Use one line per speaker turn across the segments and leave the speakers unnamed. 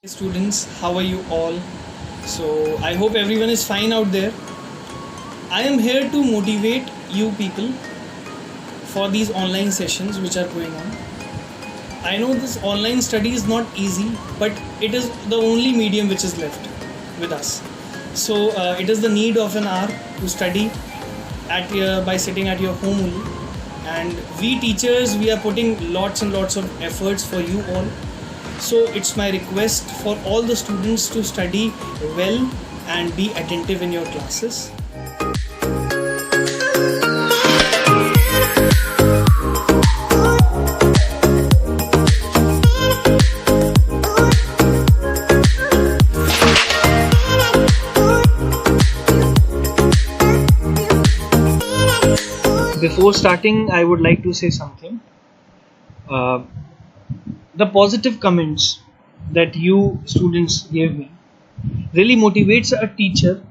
Students, how are you all? So, I hope everyone is fine out there. I am here to motivate you people for these online sessions which are going on. I know this online study is not easy, but it is the only medium which is left with us. So, it is the need of an hour to study by sitting at your home only. And we teachers, we are putting lots and lots of efforts for you all. So it's my request for all the students to study well and be attentive in your classes. Before starting, I would like to say something. The positive comments that you students gave me really motivates a teacher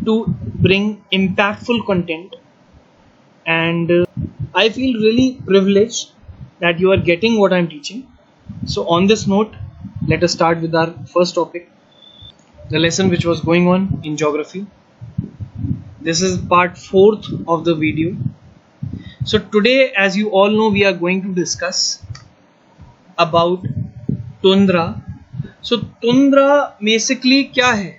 to bring impactful content, and I feel really privileged that you are getting what I'm teaching. So on this note, let us start with our first topic, the lesson which was going on in geography. This is part 4th of the video. So today, as you all know, we are going to discuss about tundra. So tundra basically क्या है?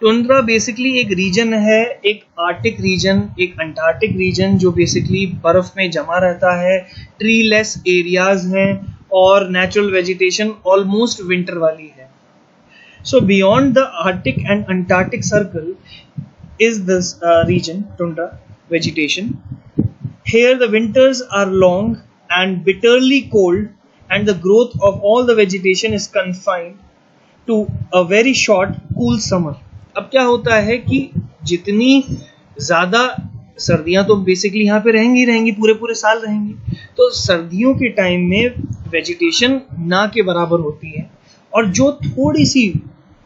Tundra basically एक reason है, एक Arctic reason, एक Antarctic reason जो basically बर्फ में जमा रहता है, ट्रीलेस एरियाज हैं और नेचुरल वेजिटेशन ऑलमोस्ट विंटर वाली है. सो beyond the Arctic and Antarctic circle is this region, tundra vegetation. Here the winters are long and bitterly cold, and the growth of all the vegetation is confined to a very short cool summer. अब क्या होता है कि जितनी ज़्यादा सर्दियाँ तो basically यहाँ पे रहेंगी रहेंगी पूरे पूरे साल रहेंगी, तो सर्दियों के टाइम में वेजिटेशन ना के बराबर होती है, और जो थोड़ी सी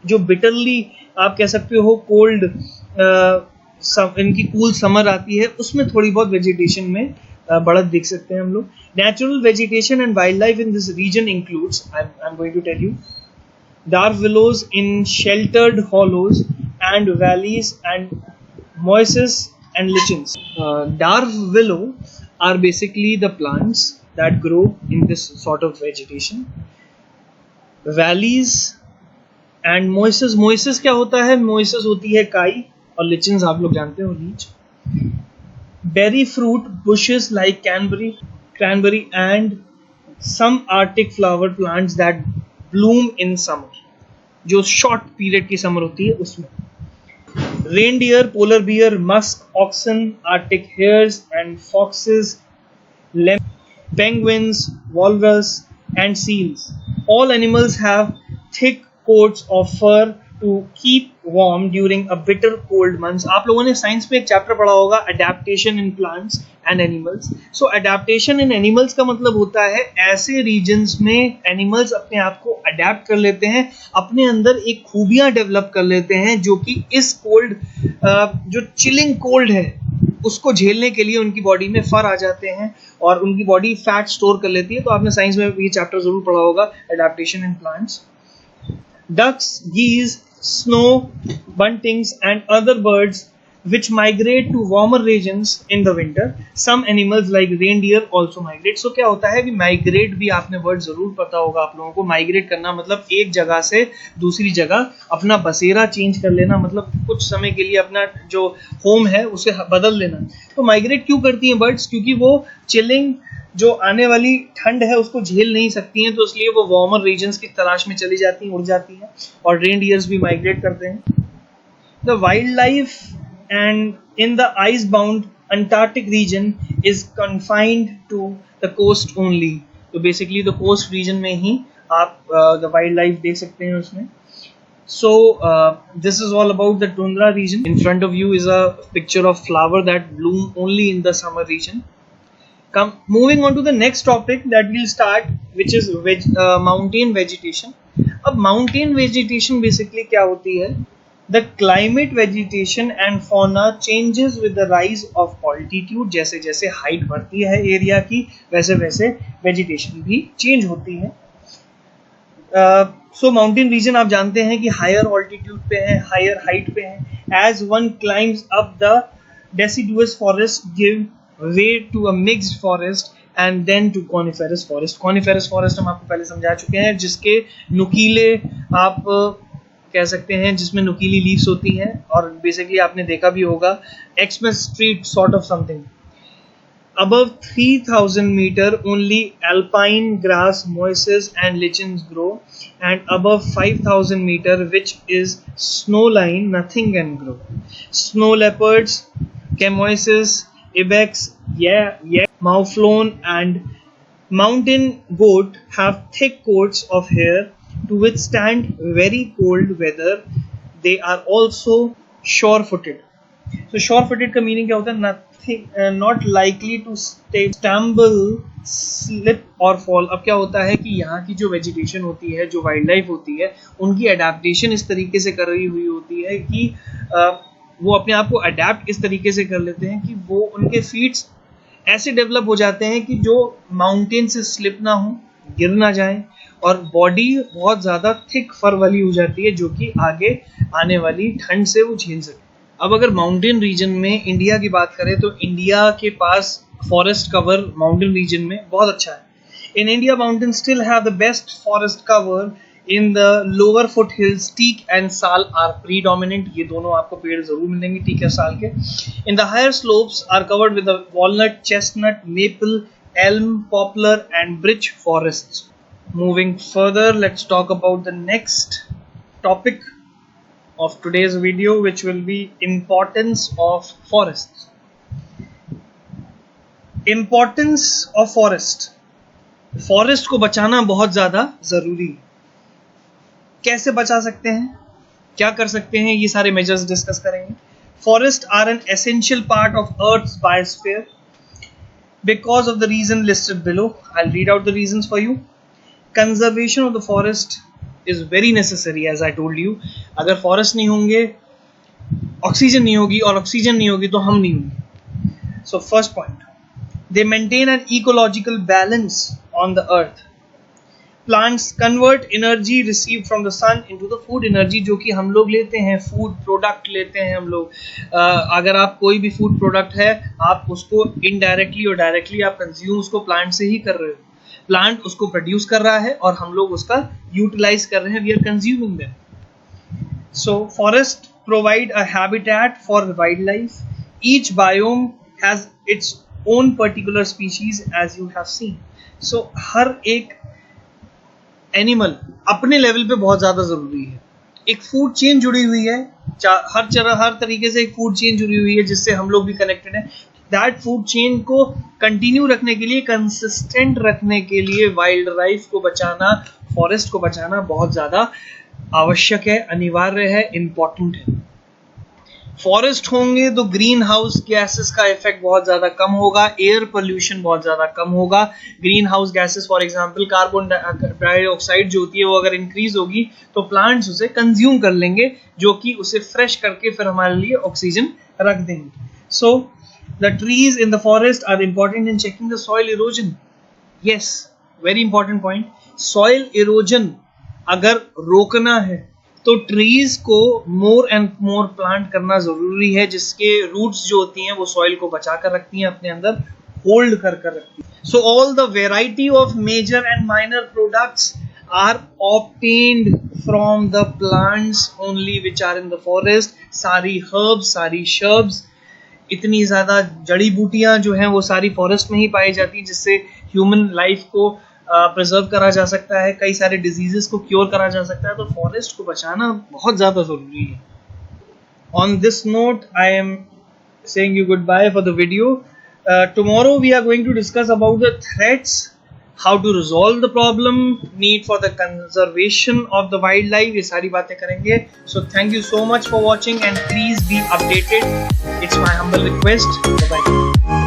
जो बिटरली आप कह सकते हो कोल्ड इनकी कूल समर आती है, उसमें थोड़ी बहुत वेजिटेशन में बढ़त देख सकते हैं हम लोग. Natural vegetation and wildlife in this region includes, I am going to tell you, dark willows in sheltered hollows and valleys and mosses and lichens. Dark willow are basically the plants that grow in this sort of vegetation. Valleys and mosses, mosses क्या होता है? mosses होती है काई, और lichens आप लोग जानते हो Leach. Berry fruit bushes like cranberry and some arctic flower plants that bloom in summer, जो शॉर्ट पीरियड की समर होती है उसमें. Reindeer, polar bear, musk, oxen, arctic hares and foxes, penguins, walrus and seals. All animals have thick coats of fur to keep warm during a bitter cold months. आप लोगों ने science में एक chapter पढ़ा होगा, adaptation in plants and animals. So adaptation in animals का मतलब होता है ऐसे रीजन्स में एनिमल्स अपने आप को अडेप्ट कर लेते हैं, अपने अंदर एक खूबियां डेवलप कर लेते हैं जो कि इस कोल्ड जो चिलिंग कोल्ड है उसको झेलने के लिए उनकी बॉडी में फर आ जाते हैं और उनकी बॉडी फैट स्टोर कर लेती है. तो आपने साइंस में ये चैप्टर जरूर पढ़ा होगा, adaptation in plants. Ducks, geese, snow buntings and other birds which migrate to warmer regions in the winter. Some animals like reindeer also migrate. So क्या होता है कि migrate भी आपने वर्ड जरूर पता होगा आप लोगों को. migrate करना मतलब एक जगह से दूसरी जगह अपना बसेरा चेंज कर लेना, मतलब कुछ समय के लिए अपना जो होम है उसे बदल लेना. तो migrate क्यों करती हैं बर्ड्स? क्योंकि वो चिलिंग जो आने वाली ठंड है उसको झेल नहीं सकती हैं, तो इसलिए वो वार्मर रीजन्स की तलाश में चली जाती हैं, उड़ जाती हैं. और रेनडियर्स भी माइग्रेट करते हैं. The wildlife and in the ice bound Antarctic region is confined to the coast only. तो बेसिकली द कोस्ट रीजन में ही आप द वाइल्ड लाइफ देख सकते हैं उसमें. So this is all about the tundra region. In front of you is a picture of flower that bloom only in the summer region. Moving on to the next topic that we'll start, which is mountain vegetation. अब mountain vegetation basically क्या होती है? The climate, vegetation and fauna changes with the rise of altitude. जैसे जैसे height बढ़ती है area की, वैसे वैसे vegetation भी change होती है. सो माउंटेन रीजन आप जानते हैं कि हायर ऑल्टीट्यूड पे है, हायर हाइट पे है. As one climbs up the deciduous forest give way to a mixed forest and then to coniferous forest. Coniferous forest हम आपको पहले समझा चुके हैं, जिसके नुकीले आप कह सकते हैं, जिसमें नुकीली लीव्स होती हैं, और बेसिकली आपने देखा भी होगा Xmas tree sort of something. Above 3000 meter only alpine grass, mosses and lichens grow, and above 5000 meter, which is snowline, nothing can grow. Snow leopards, camoises, ibex, mouflon and mountain goat have thick coats of hair to withstand very cold weather. They are also sure-footed. So sure-footed का meaning क्या होता है? Not likely to stumble, slip or fall. अब क्या होता है कि यहाँ की जो वेजिटेशन होती है, जो वाइल्ड लाइफ होती है, उनकी अडेप्टेशन इस तरीके से कर रही हुई होती है कि वो अपने आप को अडेप्ट इस तरीके से कर लेते हैं कि वो उनके फीट्स ऐसे डेवलप हो जाते हैं कि जो माउंटेन से स्लिप ना हो, गिर ना जाए, और बॉडी बहुत ज़्यादा थिक फर वाली हो जाती है जो कि आगे आने वाली ठंड से वो झेल सके. अब अगर माउंटेन रीजन में इंडिया की बात करें तो इंडिया के पास फॉरेस्ट कवर माउंटेन रीजन में बहुत अच्छा है. In India mountain still have the best forest cover. In the lower foothills teak and sal are predominant. ये दोनों आपको पेड़ जरूर मिलेंगे, टीक या साल के. In the higher slopes are covered with walnut, chestnut, maple, elm, poplar and birch forest. Moving further, let's talk about the next topic of today's video, which will be importance of forests. Importance of forest. Forest को बचाना बहुत ज़्यादा ज़रूरी है. कैसे बचा सकते हैं, क्या कर सकते हैं, ये सारे मेजर्स डिस्कस करेंगे. Forests are an essential part of Earth's biosphere because of the reason listed below. I'll read out the reasons for you. Conservation of the forest is very necessary, as I told you. अगर forest नहीं होंगे, oxygen नहीं होगी, और oxygen नहीं होगी तो हम नहीं होंगे. So first point, they maintain an ecological balance on the earth. Plants convert energy received from the sun into the food energy, जो कि हम लोग लेते हैं, फूड प्रोडक्ट लेते हैं हम लोग. अगर आप कोई भी फूड प्रोडक्ट है, आप उसको इनडायरेक्टली और डायरेक्टली आप कंज्यूम उसको प्लांट से ही कर रहे हो. प्लांट उसको प्रोड्यूस कर रहा है और हम लोग उसका यूटिलाइज कर रहे हैं. We are consuming them. So forest provide a habitat for wildlife. Each biome has its own particular species, as you have seen. So हर एक एनिमल अपने लेवल पे बहुत ज्यादा जरूरी है. एक फूड चेन जुड़ी हुई है, हर तरीके से एक फूड चेन जुड़ी हुई है जिससे हम लोग भी कनेक्टेड हैं. दैट फूड चेन को कंटिन्यू रखने के लिए, कंसिस्टेंट रखने के लिए वाइल्ड लाइफ को बचाना, फॉरेस्ट को बचाना बहुत ज़्यादा आवश्यक है, अनिवार्य है, इम्पॉर्टेंट है. फॉरेस्ट होंगे तो ग्रीन हाउस गैसेस का इफेक्ट बहुत ज़्यादा कम होगा, एयर पोल्यूशन बहुत ज़्यादा कम होगा. Green house gases for example carbon dioxide जो होती है वो अगर इंक्रीज होगी तो प्लांट्स उसे कंज्यूम कर लेंगे, जो कि उसे फ्रेश करके फिर हमारे लिए ऑक्सीजन रख देंगे. सो the trees in the forest are important in checking the soil erosion. Yes, very important point. Soil erosion अगर रोकना है तो ट्रीज को मोर एंड मोर प्लांट करना जरूरी है, जिसके रूट्स जो होती हैं वो सॉइल को बचा कर रखती हैं, अपने अंदर होल्ड कर रखती हैं. So all the variety of major and minor products are obtained from the plants only which are in the forest. सारी हर्ब्स, सारी शर्ब्स, इतनी ज़्यादा जड़ी बूटियाँ जो हैं वो सारी फॉरेस्ट में ही पाई जाती हैं, जिससे ह्यूमन लाइफ को प्रिजर्व करा जा सकता है, कई सारे डिजीजेस को क्योर करा जा सकता है. तो फॉरेस्ट को बचाना बहुत ज़्यादा ज़रूरी है. On this note I am saying you good bye for the video. Tomorrow we are going to discuss about the threats, how to resolve the problem, need for the conservation of the wildlife, ये सारी बातें करेंगे. So thank you so much for watching and please be updated. It's my humble request. Bye bye.